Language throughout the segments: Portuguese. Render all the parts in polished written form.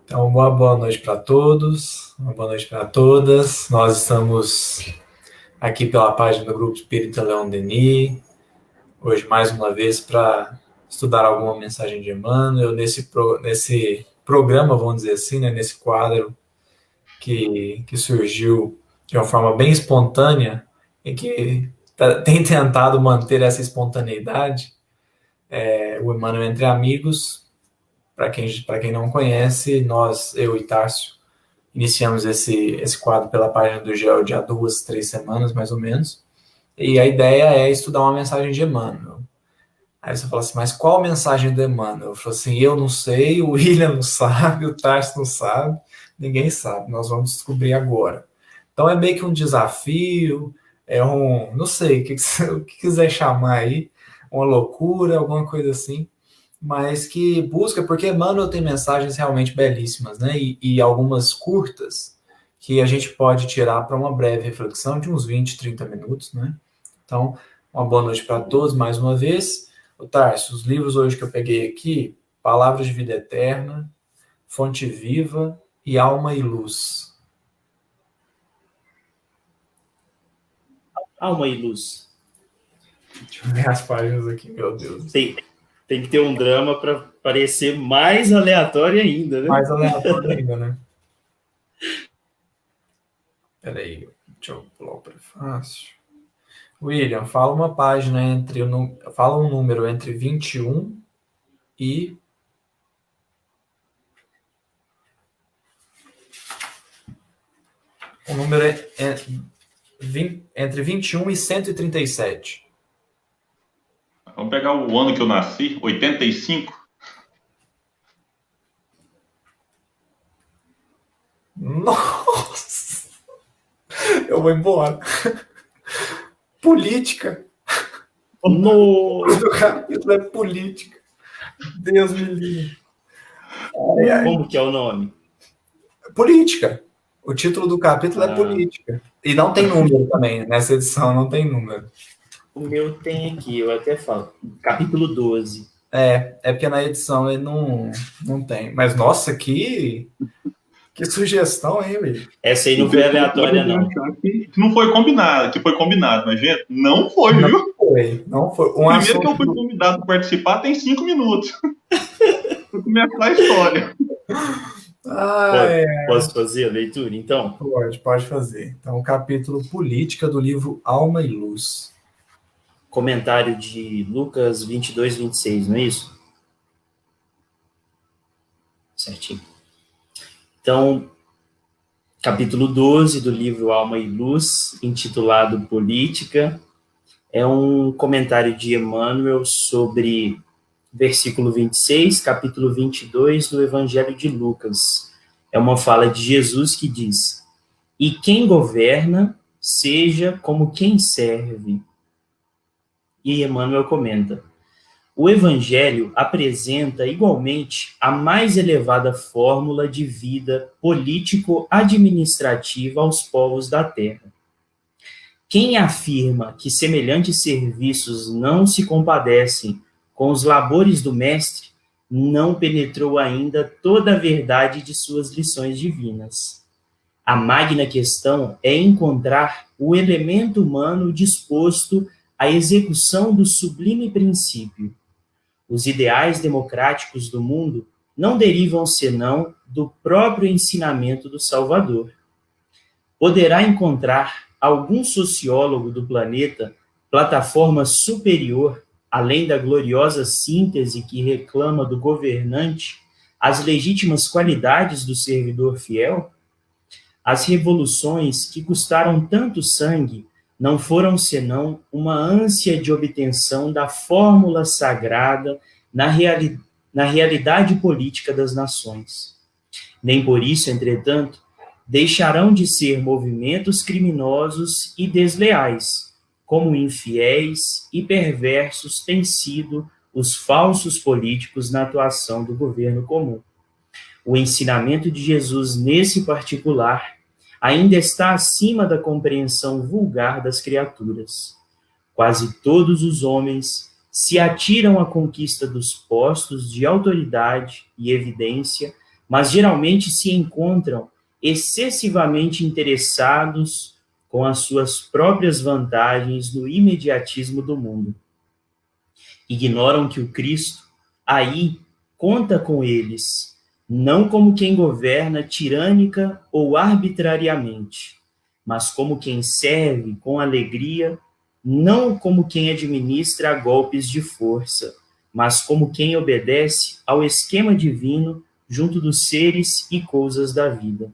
Então, uma boa noite para todos, uma boa noite para todas. Nós estamos aqui pela página do Grupo Espírita Leon Denis, hoje mais uma vez para estudar alguma mensagem de Emmanuel, nesse programa, vamos dizer assim, né, nesse quadro que surgiu de uma forma bem espontânea e que tem tentado manter essa espontaneidade, o Emmanuel Entre Amigos. Para quem não conhece, eu e Tássio, iniciamos esse quadro pela página do GEL de há 2, 3 semanas, mais ou menos. E a ideia é estudar uma mensagem de Emmanuel. Aí você fala assim, mas qual mensagem do Emmanuel? Eu falo assim, eu não sei, o William não sabe, o Tássio não sabe, ninguém sabe. Nós vamos descobrir agora. Então é meio que um desafio, não sei, o que quiser chamar aí, uma loucura, alguma coisa assim, mas que busca, porque Emmanuel tem mensagens realmente belíssimas, né? E algumas curtas que a gente pode tirar para uma breve reflexão de uns 20, 30 minutos, né? Então, uma boa noite para todos mais uma vez. O Tarso, os livros hoje que eu peguei aqui, Palavras de Vida Eterna, Fonte Viva e Alma e Luz. Alma e Luz. Deixa eu ver as páginas aqui, meu Deus. Tem que ter um drama para parecer mais aleatório ainda, né? Mais aleatório ainda, né? Peraí, deixa eu pular o prefácio. William, fala uma página fala um número entre 21 e... O número entre 21 e 137. Vamos pegar o ano que eu nasci, 85. Nossa! Eu vou embora. Política. No... O capítulo é política. Deus me livre. Como que é o nome? Política. O título do capítulo é política. E não tem número também. Nessa edição não tem número. O meu tem aqui, eu até falo. Capítulo 12. É porque na edição ele não tem. Mas, nossa, que sugestão, hein, velho? Essa aí não foi aleatória, não. Que não foi combinado, que foi combinado, mas, gente, não foi, não viu? Não foi. Primeiro que eu fui convidado para participar, tem 5 minutos. Vou começar a história. Posso fazer a leitura, então? Pode fazer. Então, o capítulo Política do livro Alma e Luz. Comentário de Lucas 22, 26, não é isso? Certinho. Então, capítulo 12 do livro Alma e Luz, intitulado Política, é um comentário de Emmanuel sobre versículo 26, capítulo 22 do Evangelho de Lucas. É uma fala de Jesus que diz: "E quem governa, seja como quem serve." E Emmanuel comenta: "O Evangelho apresenta igualmente a mais elevada fórmula de vida político-administrativa aos povos da terra. Quem afirma que semelhantes serviços não se compadecem com os labores do Mestre, não penetrou ainda toda a verdade de suas lições divinas. A magna questão é encontrar o elemento humano disposto à execução do sublime princípio. Os ideais democráticos do mundo não derivam senão do próprio ensinamento do Salvador. Poderá encontrar algum sociólogo do planeta plataforma superior, além da gloriosa síntese que reclama do governante as legítimas qualidades do servidor fiel? As revoluções que custaram tanto sangue não foram senão uma ânsia de obtenção da fórmula sagrada na realidade política das nações. Nem por isso, entretanto, deixarão de ser movimentos criminosos e desleais, como infiéis e perversos têm sido os falsos políticos na atuação do governo comum. O ensinamento de Jesus, nesse particular, ainda está acima da compreensão vulgar das criaturas. Quase todos os homens se atiram à conquista dos postos de autoridade e evidência mas geralmente se encontram excessivamente interessados com as suas próprias vantagens no imediatismo do mundo. Ignoram que o Cristo, aí, conta com eles, não como quem governa tirânica ou arbitrariamente, mas como quem serve com alegria, não como quem administra golpes de força, mas como quem obedece ao esquema divino junto dos seres e coisas da vida.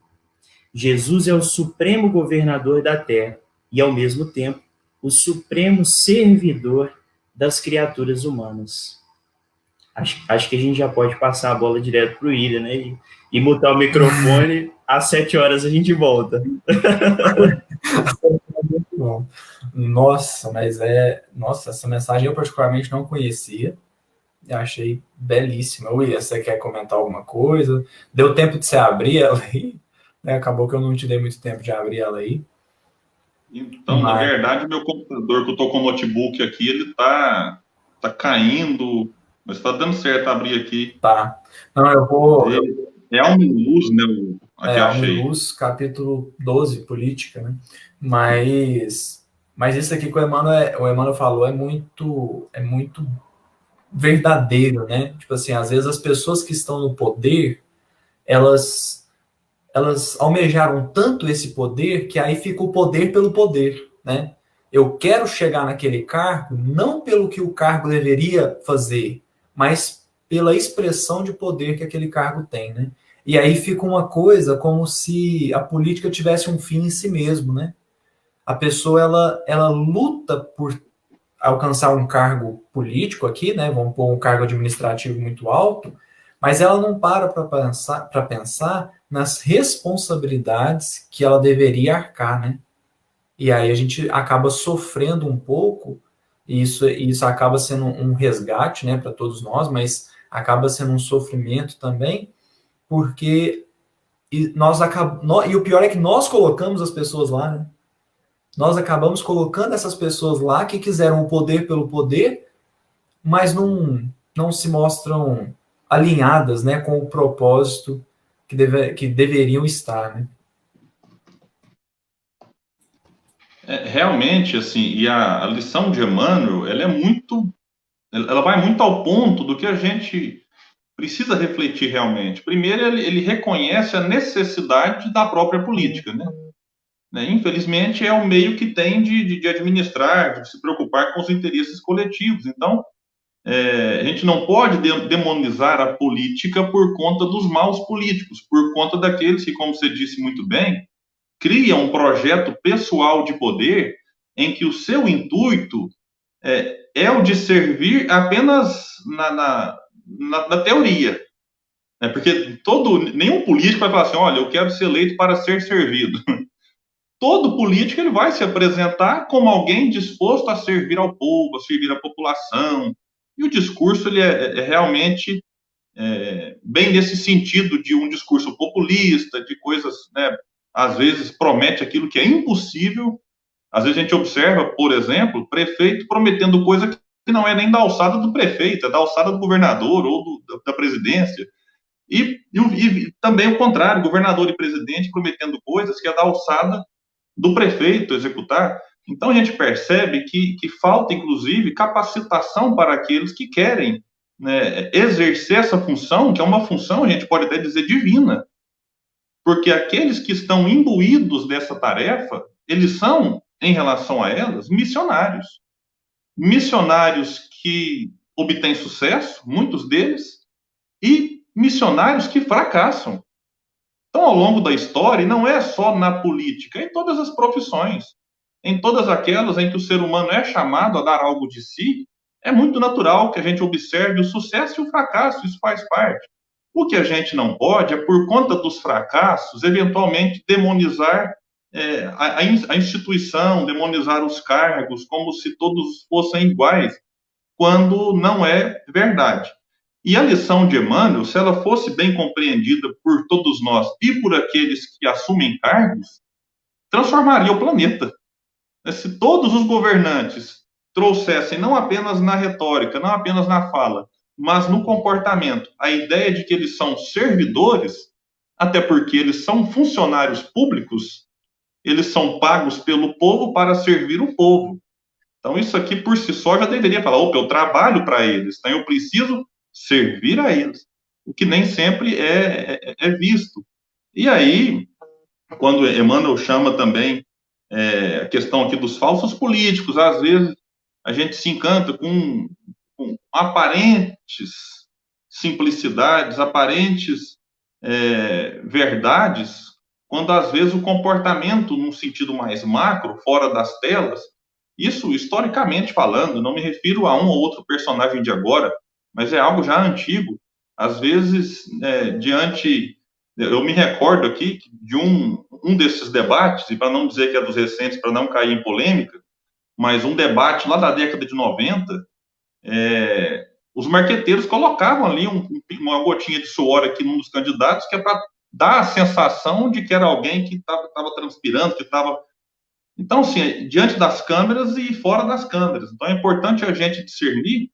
Jesus é o supremo governador da terra e, ao mesmo tempo, o supremo servidor das criaturas humanas. Acho que a gente já pode passar a bola direto para o William, né? E mutar o microfone. Às 7 horas a gente volta. Muito bom. Nossa, Nossa, essa mensagem eu particularmente não conhecia. Eu achei belíssima. William, você quer comentar alguma coisa? Deu tempo de você abrir ela aí? Acabou que eu não te dei muito tempo de abrir ela aí. Então, na verdade, meu computador, que eu tô com o notebook aqui, ele tá caindo, mas tá dando certo abrir aqui. Tá. Não, eu vou... É Alma-Luz, né? Aqui achei. Alma-Luz, capítulo 12, política, né? Mas isso aqui que o Emmanuel falou é muito verdadeiro, né? Tipo assim, às vezes as pessoas que estão no poder, elas almejaram tanto esse poder que aí fica o poder pelo poder, né? Eu quero chegar naquele cargo não pelo que o cargo deveria fazer, mas pela expressão de poder que aquele cargo tem, né? E aí fica uma coisa como se a política tivesse um fim em si mesmo, né? A pessoa, ela luta por alcançar um cargo político aqui, né? Vamos pôr um cargo administrativo muito alto, mas ela não para pensar nas responsabilidades que ela deveria arcar, né? E aí a gente acaba sofrendo um pouco, e isso acaba sendo um resgate, né, para todos nós, mas acaba sendo um sofrimento também, porque e o pior é que nós colocamos as pessoas lá, né? Nós acabamos colocando essas pessoas lá que quiseram o poder pelo poder, mas não se mostram alinhadas, né, com o propósito que deveriam estar, né? Realmente, assim, e a lição de Emmanuel, ela vai muito ao ponto do que a gente precisa refletir realmente. Primeiro, ele reconhece a necessidade da própria política, né? Infelizmente, é o meio que tem de administrar, de se preocupar com os interesses coletivos. Então, a gente não pode demonizar a política por conta dos maus políticos, por conta daqueles que, como você disse muito bem, criam um projeto pessoal de poder em que o seu intuito é o de servir apenas na teoria. Porque nenhum político vai falar assim, olha, eu quero ser eleito para ser servido. Todo político ele vai se apresentar como alguém disposto a servir ao povo, a servir à população. E o discurso ele é realmente bem nesse sentido de um discurso populista, de coisas, né, às vezes promete aquilo que é impossível. Às vezes a gente observa, por exemplo, prefeito prometendo coisa que não é nem da alçada do prefeito, é da alçada do governador ou da presidência. E também o contrário, governador e presidente prometendo coisas que é da alçada do prefeito executar. Então a gente percebe que falta, inclusive, capacitação para aqueles que querem, né, exercer essa função, que é uma função, a gente pode até dizer, divina. Porque aqueles que estão imbuídos dessa tarefa, eles são, em relação a elas, missionários. Missionários que obtêm sucesso, muitos deles, e missionários que fracassam. Então, ao longo da história, e não é só na política, é em todas as profissões, em todas aquelas em que o ser humano é chamado a dar algo de si, é muito natural que a gente observe o sucesso e o fracasso, isso faz parte. O que a gente não pode é, por conta dos fracassos, eventualmente demonizar a instituição, demonizar os cargos, como se todos fossem iguais, quando não é verdade. E a lição de Emmanuel, se ela fosse bem compreendida por todos nós e por aqueles que assumem cargos, transformaria o planeta. Se todos os governantes trouxessem, não apenas na retórica, não apenas na fala, mas no comportamento, a ideia de que eles são servidores, até porque eles são funcionários públicos, eles são pagos pelo povo para servir o povo. Então, isso aqui por si só já deveria falar: opa, eu trabalho para eles, então eu preciso servir a eles, o que nem sempre é visto. E aí, quando Emmanuel chama também a questão aqui dos falsos políticos, às vezes a gente se encanta com aparentes simplicidades, aparentes verdades, quando às vezes o comportamento, num sentido mais macro, fora das telas, isso historicamente falando, não me refiro a um ou outro personagem de agora, mas é algo já antigo. Às vezes, eu me recordo aqui de um desses debates, e para não dizer que é dos recentes, para não cair em polêmica, mas um debate lá da década de 90, os marqueteiros colocavam ali uma gotinha de suor aqui num dos candidatos, que é para dar a sensação de que era alguém que estava transpirando, que estava... Então, assim, diante das câmeras e fora das câmeras. Então, é importante a gente discernir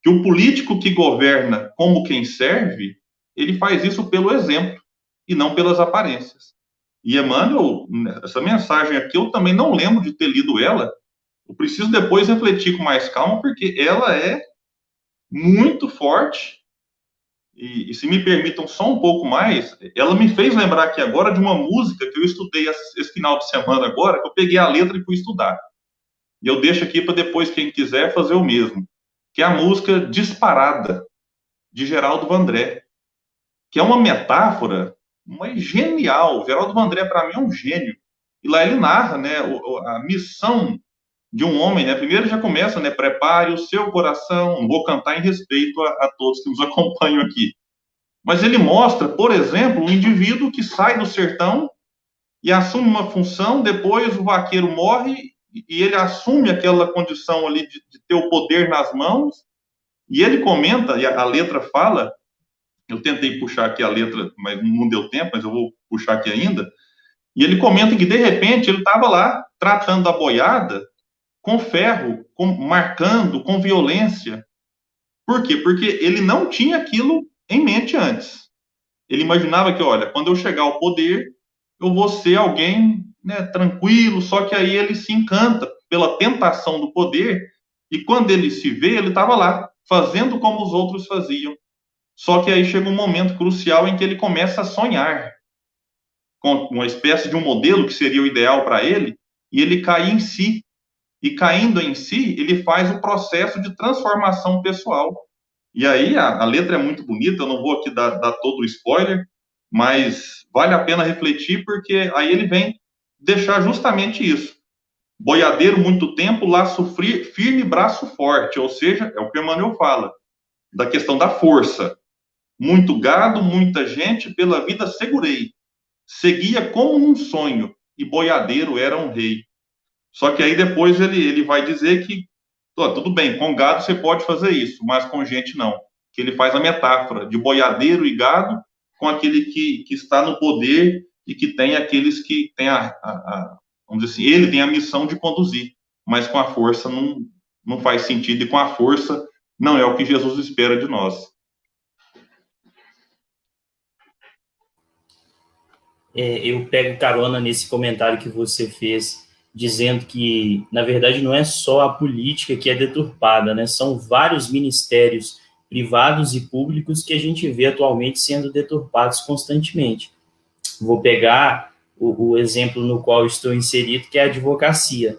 que o político que governa como quem serve, ele faz isso pelo exemplo e não pelas aparências. E Emmanuel, essa mensagem aqui, eu também não lembro de ter lido ela. Eu preciso depois refletir com mais calma, porque ela é muito forte. E se me permitam só um pouco mais, ela me fez lembrar aqui agora de uma música que eu estudei esse final de semana agora, que eu peguei a letra e fui estudar. E eu deixo aqui para depois, quem quiser, fazer o mesmo. Que é a música Disparada, de Geraldo Vandré. Que é uma metáfora, mas genial. Geraldo Vandré, para mim, é um gênio. E lá ele narra, né, a missão de um homem, né? Primeiro já começa, né? Prepare o seu coração. Vou cantar em respeito a todos que nos acompanham aqui. Mas ele mostra, por exemplo, um indivíduo que sai do sertão e assume uma função, depois o vaqueiro morre e ele assume aquela condição ali de ter o poder nas mãos, e ele comenta, e a letra fala, eu tentei puxar aqui a letra, mas não deu tempo, mas eu vou puxar aqui ainda, e ele comenta que, de repente, ele estava lá, tratando a boiada com ferro, marcando, com violência. Por quê? Porque ele não tinha aquilo em mente antes. Ele imaginava que, olha, quando eu chegar ao poder, eu vou ser alguém, né, tranquilo, só que aí ele se encanta pela tentação do poder, e quando ele se vê, ele estava lá, fazendo como os outros faziam. Só que aí chega um momento crucial em que ele começa a sonhar com uma espécie de um modelo que seria o ideal para ele, e ele cai em si. E caindo em si, ele faz o processo de transformação pessoal. E aí a letra é muito bonita, eu não vou aqui dar todo o spoiler, mas vale a pena refletir, porque aí ele vem deixar justamente isso. Boiadeiro muito tempo, laço firme, braço forte, ou seja, é o que Emmanuel fala, da questão da força. Muito gado, muita gente, pela vida segurei. Seguia como num sonho, e boiadeiro era um rei. Só que aí depois ele vai dizer que, tudo bem, com gado você pode fazer isso, mas com gente não. Que ele faz a metáfora de boiadeiro e gado com aquele que está no poder e que tem aqueles que têm vamos dizer assim, ele tem a missão de conduzir, mas com a força não faz sentido, e com a força não é o que Jesus espera de nós. Eu pego carona nesse comentário que você fez, dizendo que, na verdade, não é só a política que é deturpada, né? São vários ministérios privados e públicos que a gente vê atualmente sendo deturpados constantemente. Vou pegar o exemplo no qual estou inserido, que é a advocacia.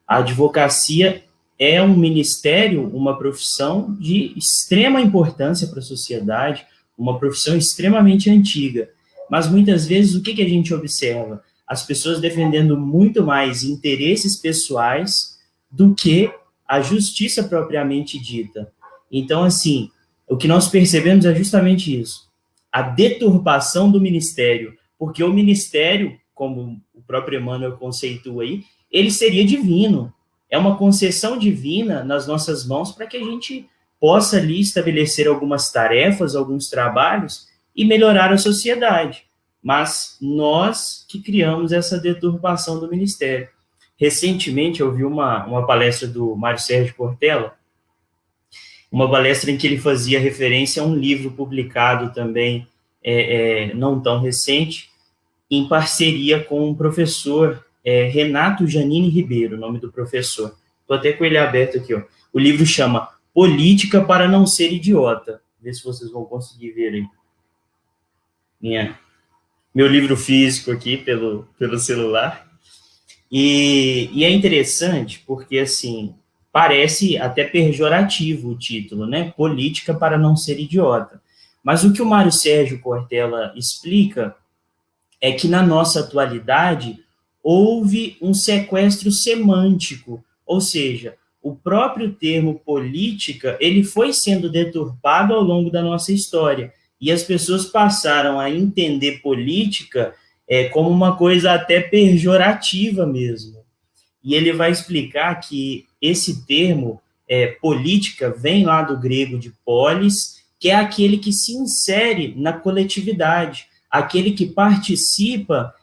A advocacia é um ministério, uma profissão de extrema importância para a sociedade, uma profissão extremamente antiga. Mas muitas vezes o que a gente observa? As pessoas defendendo muito mais interesses pessoais do que a justiça propriamente dita. Então, assim, o que nós percebemos é justamente isso. A deturpação do ministério, porque o ministério, como o próprio Emmanuel conceitua aí, ele seria divino. É uma concessão divina nas nossas mãos para que a gente possa ali estabelecer algumas tarefas, alguns trabalhos e melhorar a sociedade. Mas nós que criamos essa deturpação do ministério. Recentemente eu vi uma palestra do Mário Sérgio Cortella, uma palestra em que ele fazia referência a um livro publicado também, não tão recente, em parceria com um professor, Renato Janine Ribeiro, o nome do professor. Estou até com ele aberto aqui, ó. O livro chama Política para Não Ser Idiota. Vê se vocês vão conseguir ver aí. Meu livro físico aqui pelo celular. E é interessante porque, assim, parece até pejorativo o título, né? Política para Não Ser Idiota. Mas o que o Mário Sérgio Cortella explica é que na nossa atualidade houve um sequestro semântico, ou seja, o próprio termo política, ele foi sendo deturpado ao longo da nossa história, e as pessoas passaram a entender política como uma coisa até pejorativa mesmo. E ele vai explicar que esse termo, política, vem lá do grego de polis, que é aquele que se insere na coletividade, aquele que participa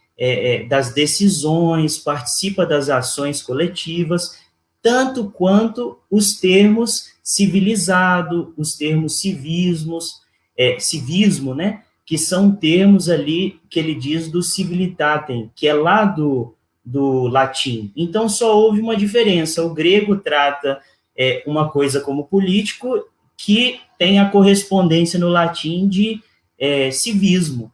das decisões, participa das ações coletivas, tanto quanto os termos civilizado, os termos civismo, né, que são termos ali que ele diz do civilitatem, que é lá do latim. Então, só houve uma diferença. O grego trata uma coisa como político, que tem a correspondência no latim de civismo.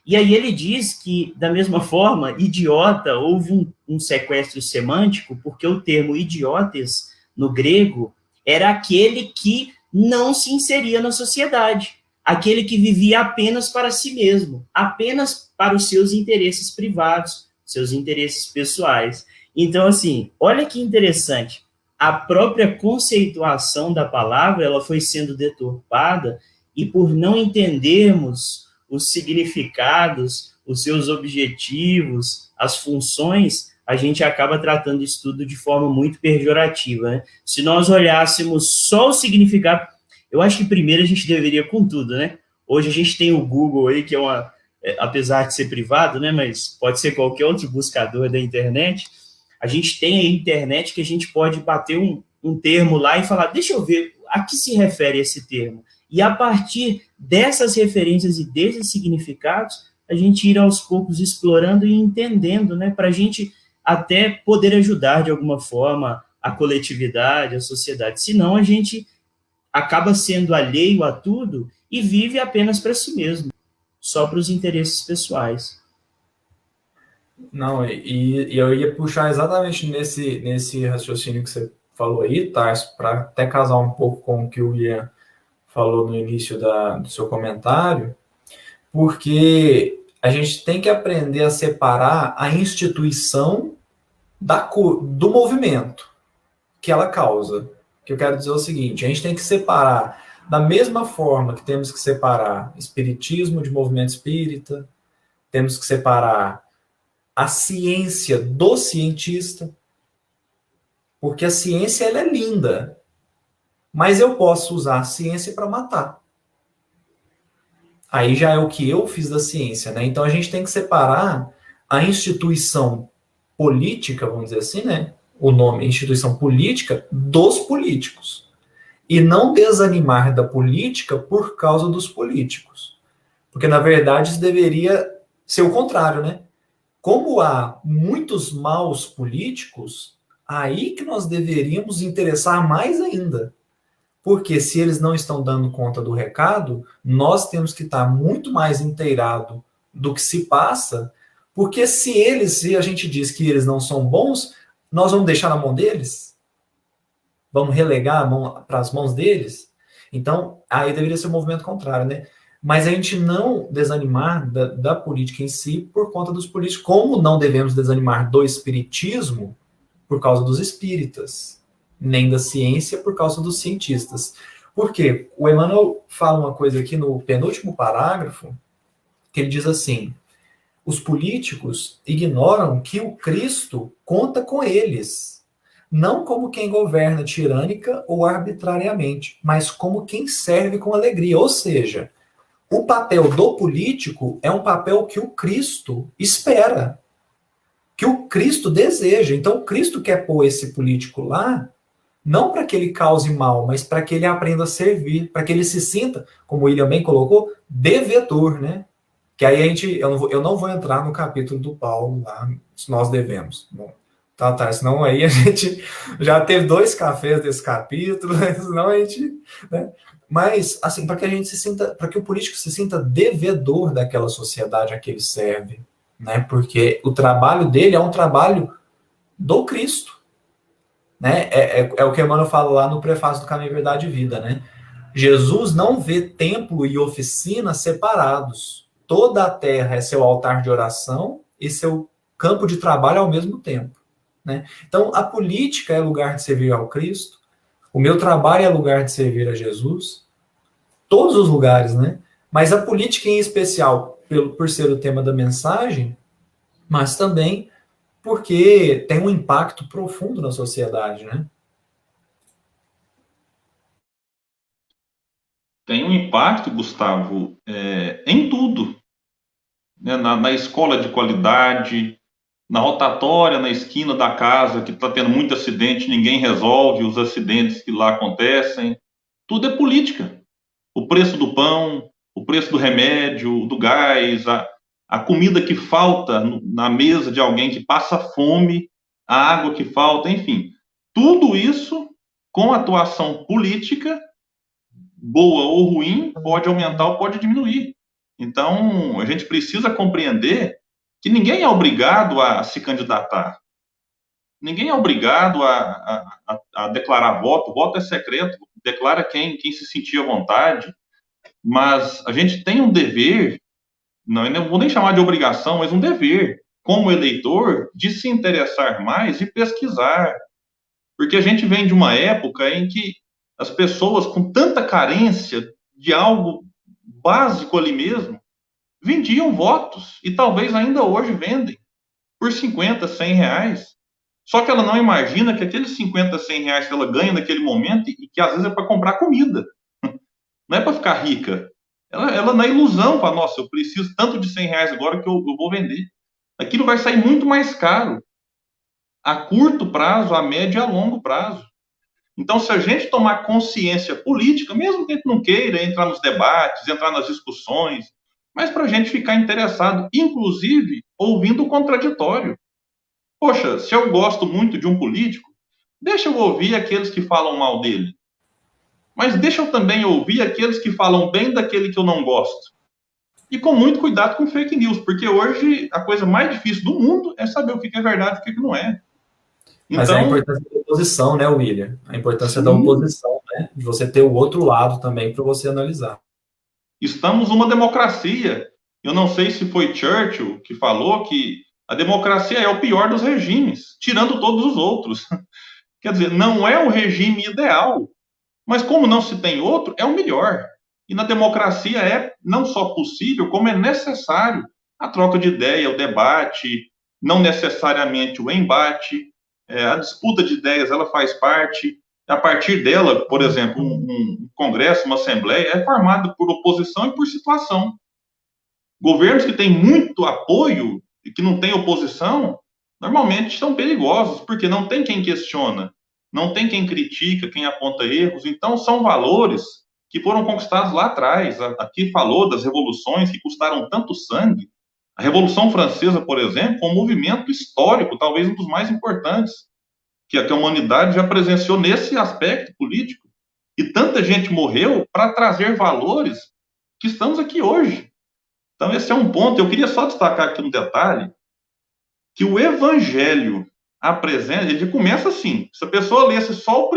E aí ele diz que, da mesma forma, idiota, houve um sequestro semântico, porque o termo idiotes, no grego, era aquele que não se inseria na sociedade, aquele que vivia apenas para si mesmo, apenas para os seus interesses privados, seus interesses pessoais. Então, assim, olha que interessante, a própria conceituação da palavra, ela foi sendo deturpada, e por não entendermos os significados, os seus objetivos, as funções, a gente acaba tratando isso tudo de forma muito pejorativa, né? Se nós olhássemos só o significado, eu acho que primeiro a gente deveria com tudo, né? Hoje a gente tem o Google aí, que apesar de ser privado, né, mas pode ser qualquer outro buscador da internet. A gente tem a internet que a gente pode bater um termo lá e falar, deixa eu ver, a que se refere esse termo? E a partir dessas referências e desses significados, a gente ir aos poucos explorando e entendendo, né, para a gente até poder ajudar de alguma forma a coletividade, a sociedade. Senão a gente acaba sendo alheio a tudo e vive apenas para si mesmo, só para os interesses pessoais. Não, e eu ia puxar exatamente nesse raciocínio que você falou aí, Tarso, para até casar um pouco com o que o Ian falou no início do seu comentário, porque a gente tem que aprender a separar a instituição do movimento que ela causa. O que eu quero dizer é o seguinte, a gente tem que separar, da mesma forma que temos que separar espiritismo de movimento espírita, temos que separar a ciência do cientista, porque a ciência ela é linda, mas eu posso usar a ciência para matar. Aí já é o que eu fiz da ciência, né? Então a gente tem que separar a instituição política, vamos dizer assim, né? O nome instituição política dos políticos. E não desanimar da política por causa dos políticos. Porque, na verdade, isso deveria ser o contrário, né? Como há muitos maus políticos, aí que nós deveríamos interessar mais ainda. Porque se eles não estão dando conta do recado, nós temos que estar muito mais inteirado do que se passa, porque se a gente diz que eles não são bons, nós vamos deixar na mão deles? Vamos relegar a mão para as mãos deles? Então, aí deveria ser o movimento contrário, né? Mas a gente não desanimar da política em si por conta dos políticos, como não devemos desanimar do espiritismo por causa dos espíritas, nem da ciência por causa dos cientistas. Por quê? O Emmanuel fala uma coisa aqui no penúltimo parágrafo, que ele diz assim, os políticos ignoram que o Cristo conta com eles, não como quem governa tirânica ou arbitrariamente, mas como quem serve com alegria. Ou seja, o papel do político é um papel que o Cristo espera, que o Cristo deseja. Então, o Cristo quer pôr esse político lá não para que ele cause mal, mas para que ele aprenda a servir, para que ele se sinta, como o William bem colocou, devedor, né? Que aí eu não vou entrar no capítulo do Paulo lá, se nós devemos. Bom, tá, senão aí a gente já teve 2 cafés desse capítulo, senão a gente, né? Mas, assim, para que a gente se sinta, para que o político se sinta devedor daquela sociedade a que ele serve, né? Porque o trabalho dele é um trabalho do Cristo, né? É o que Emmanuel fala lá no prefácio do Caminho, Verdade e Vida, né? Jesus não vê templo e oficina separados. Toda a terra é seu altar de oração e seu campo de trabalho ao mesmo tempo, né? Então, a política é lugar de servir ao Cristo, o meu trabalho é lugar de servir a Jesus, todos os lugares, né? Mas a política em especial, por ser o tema da mensagem, mas também porque tem um impacto profundo na sociedade, né? Tem um impacto, Gustavo, em tudo, né? Na escola de qualidade, na rotatória, na esquina da casa, que está tendo muito acidente, ninguém resolve os acidentes que lá acontecem. Tudo é política. O preço do pão, o preço do remédio, do gás, a comida que falta na mesa de alguém que passa fome, a água que falta, enfim. Tudo isso, com atuação política, boa ou ruim, pode aumentar ou pode diminuir. Então, a gente precisa compreender que ninguém é obrigado a se candidatar. Ninguém é obrigado a declarar voto. Voto é secreto, declara quem se sentir à vontade. Mas a gente tem um dever, não, eu não vou nem chamar de obrigação, mas um dever, como eleitor, de se interessar mais e pesquisar. Porque a gente vem de uma época em que as pessoas com tanta carência de algo básico ali mesmo, vendiam votos, e talvez ainda hoje vendem, por 50, 100 reais. Só que ela não imagina que aqueles 50, 100 reais que ela ganha naquele momento, e que às vezes é para comprar comida, não é para ficar rica. Ela na ilusão fala, nossa, eu preciso tanto de 100 reais agora que eu vou vender. Aquilo vai sair muito mais caro, a curto prazo, a médio e a longo prazo. Então, se a gente tomar consciência política, mesmo que a gente não queira entrar nos debates, entrar nas discussões, mas para a gente ficar interessado, inclusive, ouvindo o contraditório. Poxa, se eu gosto muito de um político, deixa eu ouvir aqueles que falam mal dele. Mas deixa eu também ouvir aqueles que falam bem daquele que eu não gosto. E com muito cuidado com fake news, porque hoje a coisa mais difícil do mundo é saber o que é verdade e o que não é. Mas é a importância da oposição, né, William? A importância da oposição, né? De você ter o outro lado também para você analisar. Estamos numa democracia. Eu não sei se foi Churchill que falou que a democracia é o pior dos regimes, tirando todos os outros. Quer dizer, não é o regime ideal, mas como não se tem outro, é o melhor. E na democracia é não só possível, como é necessário a troca de ideia, o debate, não necessariamente o embate. A disputa de ideias, ela faz parte. A partir dela, por exemplo, um congresso, uma assembleia, é formado por oposição e por situação. Governos que têm muito apoio e que não têm oposição, normalmente são perigosos, porque não tem quem questiona, não tem quem critica, quem aponta erros. Então, são valores que foram conquistados lá atrás. Aqui falou das revoluções que custaram tanto sangue. A Revolução Francesa, por exemplo, foi um movimento histórico, talvez um dos mais importantes que a humanidade já presenciou nesse aspecto político. E tanta gente morreu para trazer valores que estamos aqui hoje. Então, esse é um ponto. Eu queria só destacar aqui um detalhe, que o Evangelho apresenta, ele começa assim, se a pessoa lesse só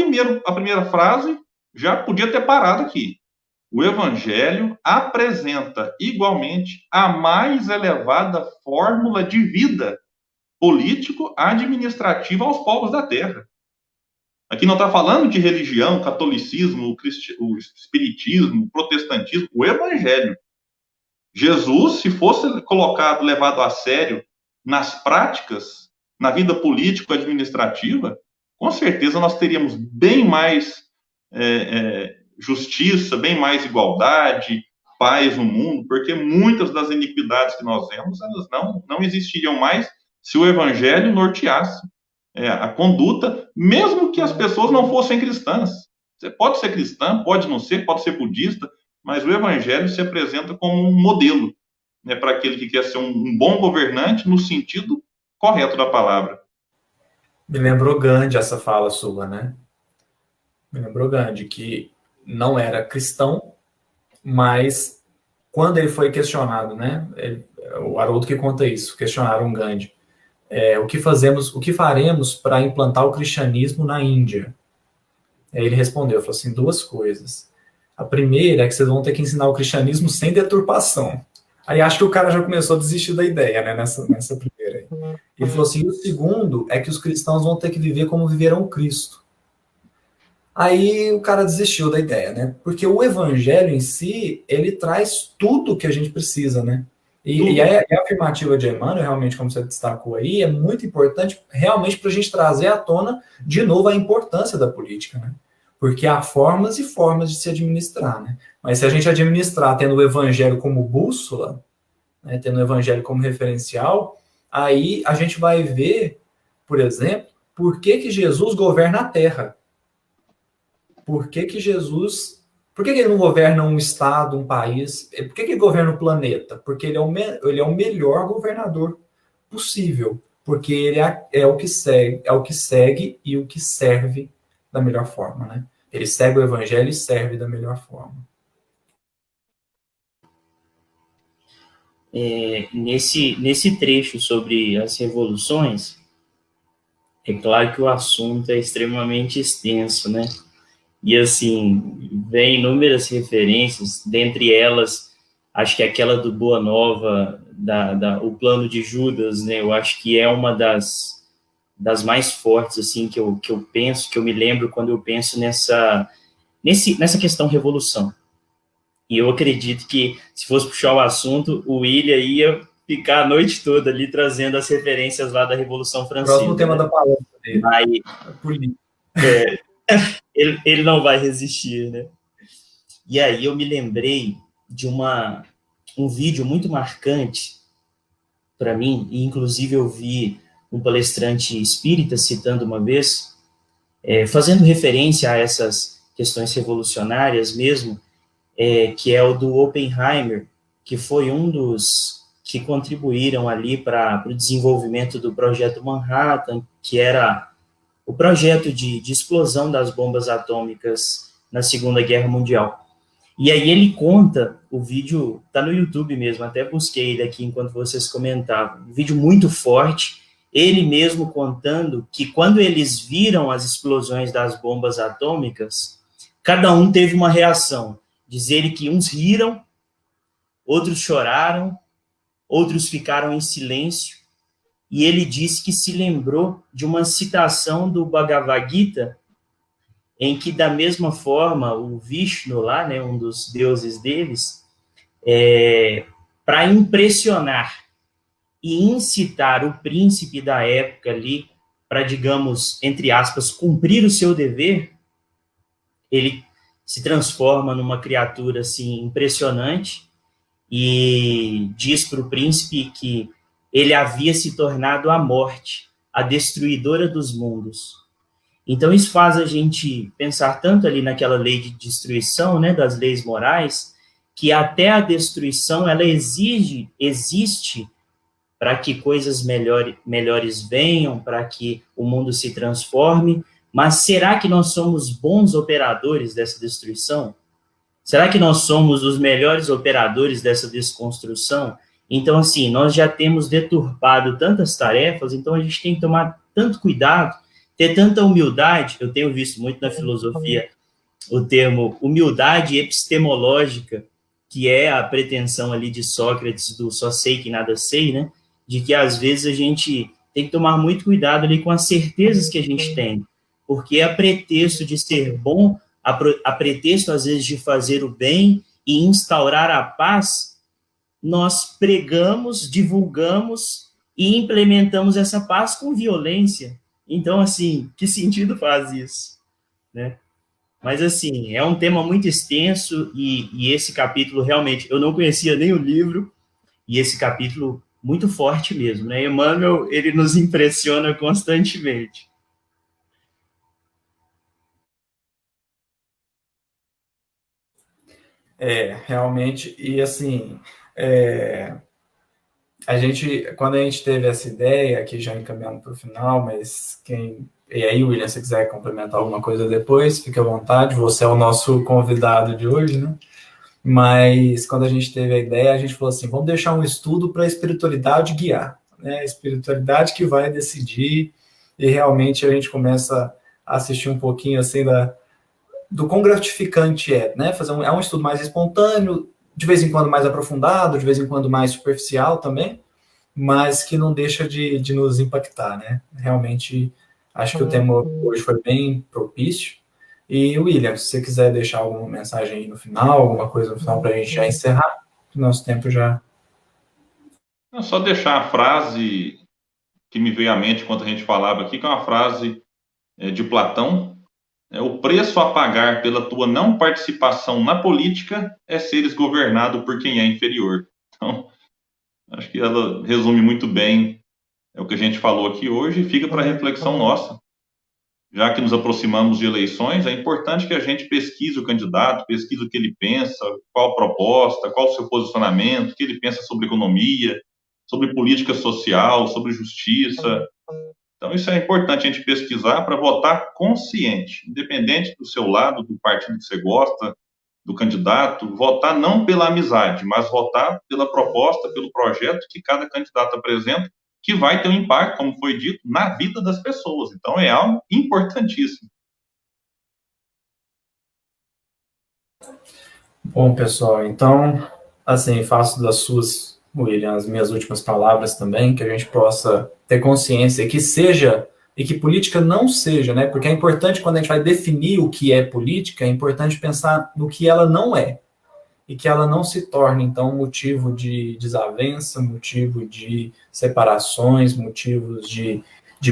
a primeira frase, já podia ter parado aqui. O Evangelho apresenta igualmente a mais elevada fórmula de vida político-administrativa aos povos da terra. Aqui não está falando de religião, catolicismo, o espiritismo, o protestantismo, o Evangelho. Jesus, se fosse colocado, levado a sério nas práticas, na vida político-administrativa, com certeza nós teríamos bem mais justiça, bem mais igualdade, paz no mundo, porque muitas das iniquidades que nós vemos, elas não existiriam mais se o Evangelho norteasse a conduta, mesmo que as pessoas não fossem cristãs. Você pode ser cristã, pode não ser, pode ser budista, mas o evangelho se apresenta como um modelo, né, para aquele que quer ser um bom governante no sentido correto da palavra. Me lembrou Gandhi essa fala sua, né? Me lembrou Gandhi, que não era cristão, mas quando ele foi questionado, né? O Haroldo que conta isso, questionaram Gandhi. O que faremos para implantar o cristianismo na Índia? Aí ele respondeu, falou assim, duas coisas. A primeira é que vocês vão ter que ensinar o cristianismo sem deturpação. Aí acho que o cara já começou a desistir da ideia, né, nessa primeira aí. Ele falou assim, e o segundo é que os cristãos vão ter que viver como viveram Cristo. Aí o cara desistiu da ideia, né? Porque o evangelho em si, ele traz tudo que a gente precisa, né? E a afirmativa de Emmanuel, realmente, como você destacou aí, é muito importante realmente para a gente trazer à tona, de novo, a importância da política, né? Porque há formas e formas de se administrar, né? Mas se a gente administrar tendo o evangelho como bússola, né, tendo o evangelho como referencial, aí a gente vai ver, por exemplo, por que Jesus governa a Terra. Por que Jesus... Por que ele não governa um estado, um país? Por que ele governa o planeta? Porque ele é o melhor governador possível. Porque ele é o que segue e o que serve da melhor forma, né? Ele segue o evangelho e serve da melhor forma. Nesse trecho sobre as revoluções, é claro que o assunto é extremamente extenso, né? E, assim, vem inúmeras referências, dentre elas, acho que aquela do Boa Nova, o plano de Judas, né? Eu acho que é uma das mais fortes, assim, que eu penso, que eu me lembro quando eu penso nessa questão revolução. E eu acredito que, se fosse puxar o assunto, o William ia ficar a noite toda ali trazendo as referências lá da Revolução Francesa. Próximo tema, né? Da palestra dele. Mas, ele não vai resistir, né? E aí eu me lembrei de um vídeo muito marcante para mim, e inclusive eu vi um palestrante espírita citando uma vez, fazendo referência a essas questões revolucionárias mesmo, que é o do Oppenheimer, que foi um dos que contribuíram ali para o desenvolvimento do projeto Manhattan, que era o projeto de explosão das bombas atômicas na Segunda Guerra Mundial. E aí ele conta, o vídeo está no YouTube mesmo, até busquei ele aqui enquanto vocês comentavam, um vídeo muito forte, ele mesmo contando que quando eles viram as explosões das bombas atômicas, cada um teve uma reação. Diz ele que uns riram, outros choraram, outros ficaram em silêncio, e ele disse que se lembrou de uma citação do Bhagavad Gita, em que, da mesma forma, o Vishnu lá, né, um dos deuses deles, para impressionar e incitar o príncipe da época ali, para, digamos, entre aspas, cumprir o seu dever, ele se transforma numa criatura, assim, impressionante, e diz para o príncipe que ele havia se tornado a morte, a destruidora dos mundos. Então, isso faz a gente pensar tanto ali naquela lei de destruição, né, das leis morais, que até a destruição, ela existe para que coisas melhores venham, para que o mundo se transforme, mas será que nós somos bons operadores dessa destruição? Será que nós somos os melhores operadores dessa desconstrução? Então, assim, nós já temos deturpado tantas tarefas, então a gente tem que tomar tanto cuidado, ter tanta humildade. Eu tenho visto muito na filosofia o termo humildade epistemológica, que é a pretensão ali de Sócrates do só sei que nada sei, né? De que às vezes a gente tem que tomar muito cuidado ali com as certezas que a gente tem, porque a pretexto de ser bom, a pretexto às vezes de fazer o bem e instaurar a paz, nós pregamos, divulgamos e implementamos essa paz com violência. Então, assim, que sentido faz isso, né? Mas, assim, é um tema muito extenso e esse capítulo, realmente, eu não conhecia nem o livro, e esse capítulo muito forte mesmo, né? Emmanuel, ele nos impressiona constantemente. Realmente, e assim, quando a gente teve essa ideia, aqui já encaminhando para o final, mas e aí, William, se quiser complementar alguma coisa depois, fique à vontade, você é o nosso convidado de hoje, né? Mas quando a gente teve a ideia, a gente falou assim, vamos deixar um estudo para a espiritualidade guiar, né? A espiritualidade que vai decidir, e realmente a gente começa a assistir um pouquinho assim do quão gratificante né? É um estudo mais espontâneo, de vez em quando mais aprofundado, de vez em quando mais superficial também, mas que não deixa de nos impactar, né? Realmente, acho que o tema hoje foi bem propício. E, William, se você quiser deixar alguma mensagem aí no final, alguma coisa no final para a gente já encerrar, nosso tempo já... É só deixar a frase que me veio à mente enquanto a gente falava aqui, que é uma frase de Platão. O preço a pagar pela tua não participação na política é seres governado por quem é inferior. Então, acho que ela resume muito bem o que a gente falou aqui hoje e fica para reflexão nossa. Já que nos aproximamos de eleições, é importante que a gente pesquise o candidato, pesquise o que ele pensa, qual a proposta, qual o seu posicionamento, o que ele pensa sobre economia, sobre política social, sobre justiça. Então, isso é importante a gente pesquisar para votar consciente, independente do seu lado, do partido que você gosta, do candidato, votar não pela amizade, mas votar pela proposta, pelo projeto que cada candidato apresenta, que vai ter um impacto, como foi dito, na vida das pessoas. Então, é algo importantíssimo. Bom, pessoal, então, assim, faço das suas, William, as minhas últimas palavras também, que a gente possa ter consciência que seja, e que política não seja, né? Porque é importante, quando a gente vai definir o que é política, é importante pensar no que ela não é, e que ela não se torne, então, motivo de desavença, motivo de separações, motivos de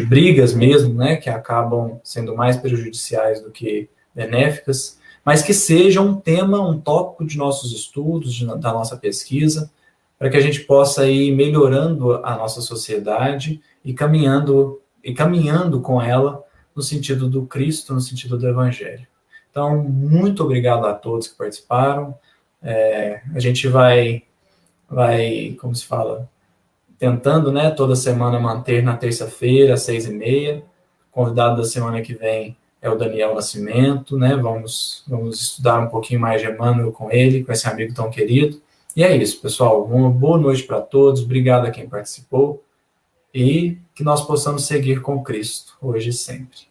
brigas mesmo, né? Que acabam sendo mais prejudiciais do que benéficas, mas que seja um tema, um tópico de nossos estudos, da nossa pesquisa, para que a gente possa ir melhorando a nossa sociedade e caminhando com ela no sentido do Cristo, no sentido do Evangelho. Então, muito obrigado a todos que participaram. A gente vai, como se fala, tentando, né, toda semana manter na terça-feira, às 6h30. Convidado da semana que vem é o Daniel Nascimento, né? Vamos estudar um pouquinho mais de Emmanuel com ele, com esse amigo tão querido. E é isso, pessoal. Uma boa noite para todos. Obrigado a quem participou. E que nós possamos seguir com Cristo, hoje e sempre.